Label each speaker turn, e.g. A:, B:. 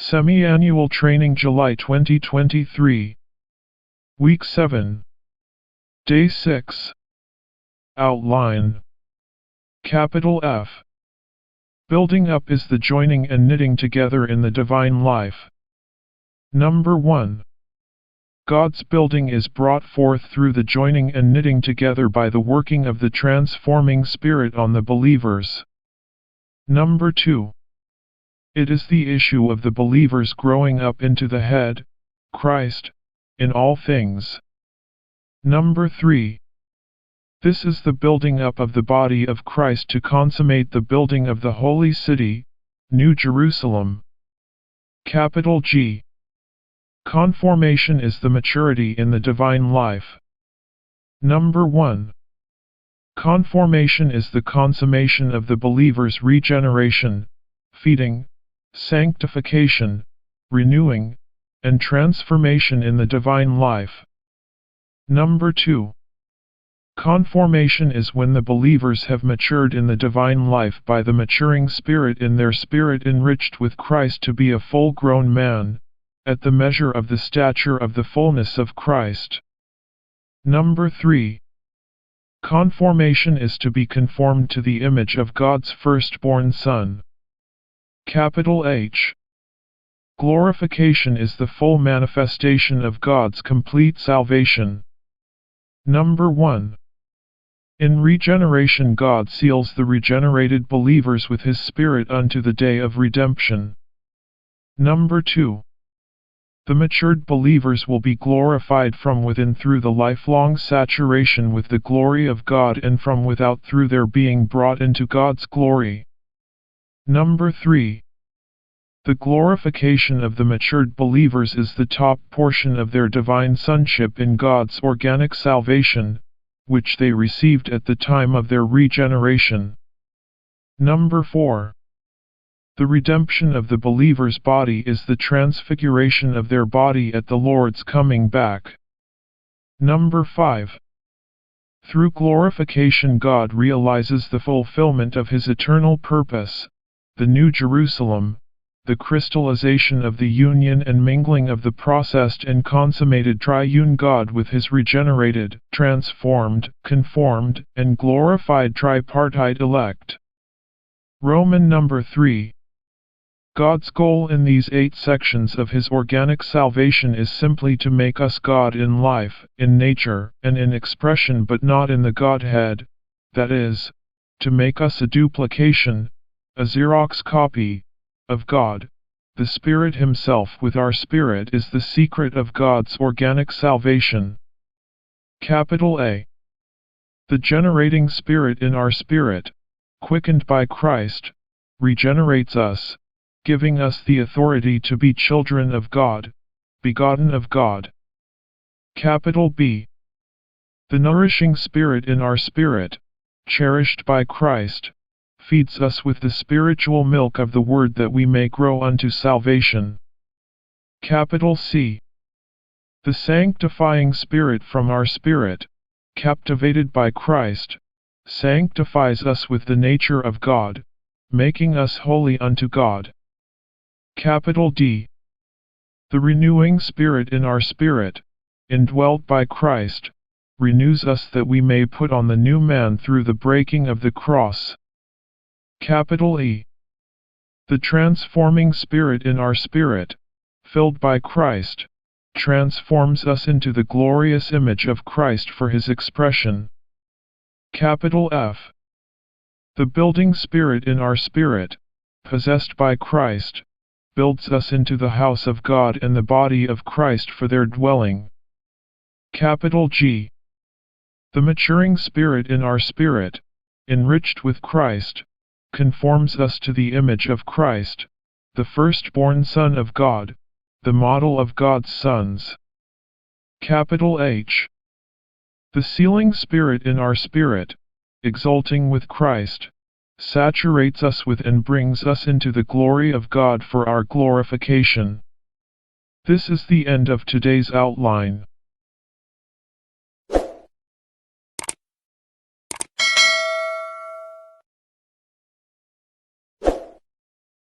A: Semi-Annual Training July 2023. Week 7. Day 6. Outline. Capital F. Building up is the joining and knitting together in the divine life. Number 1. God's building is brought forth through the joining and knitting together by the working of the transforming Spirit on the believers. Number 2. It is the issue of the believers growing up into the head, Christ, in all things. Number 3. This is the building up of the body of Christ to consummate the building of the holy city, New Jerusalem. Capital G. Conformation is the maturity in the divine life. Number 1. Conformation is the consummation of the believer's regeneration, feeding, sanctification, renewing, and transformation in the divine life. Number 2. Conformation is when the believers have matured in the divine life by the maturing Spirit in their spirit enriched with Christ to be a full-grown man, at the measure of the stature of the fullness of Christ. Number 3. Conformation is to be conformed to the image of God's firstborn Son. Capital H. Glorification is the full manifestation of God's complete salvation. Number 1. In regeneration God seals the regenerated believers with His Spirit unto the day of redemption. Number 2. The matured believers will be glorified from within through the lifelong saturation with the glory of God and from without through their being brought into God's glory. Number 3. The glorification of the matured believers is the top portion of their divine sonship in God's organic salvation, which they received at the time of their regeneration. Number 4. The redemption of the believer's body is the transfiguration of their body at the Lord's coming back. Number 5. Through glorification God realizes the fulfillment of His eternal purpose, the New Jerusalem, the crystallization of the union and mingling of the processed and consummated triune God with His regenerated, transformed, conformed, and glorified tripartite elect. Roman number 3. God's goal in these 8 sections of His organic salvation is simply to make us God in life, in nature, and in expression but not in the Godhead, that is, to make us a duplication, a Xerox copy, of God. The Spirit Himself with our spirit is the secret of God's organic salvation. Capital A. The generating Spirit in our spirit, quickened by Christ, regenerates us, giving us the authority to be children of God, begotten of God. Capital B. The nourishing Spirit in our spirit, cherished by Christ, feeds us with the spiritual milk of the Word that we may grow unto salvation. Capital C. The sanctifying Spirit from our spirit, captivated by Christ, sanctifies us with the nature of God, making us holy unto God. Capital D. The renewing Spirit in our spirit, indwelt by Christ, renews us that we may put on the new man through the breaking of the cross. Capital E. The transforming Spirit in our spirit, filled by Christ, transforms us into the glorious image of Christ for His expression. Capital F. The building Spirit in our spirit, possessed by Christ, builds us into the house of God and the body of Christ for their dwelling. Capital G. The maturing Spirit in our spirit, enriched with Christ, conforms us to the image of Christ, the firstborn Son of God, the model of God's sons. Capital H. The sealing Spirit in our spirit, exulting with Christ, saturates us with and brings us into the glory of God for our glorification. This is the end of today's outline.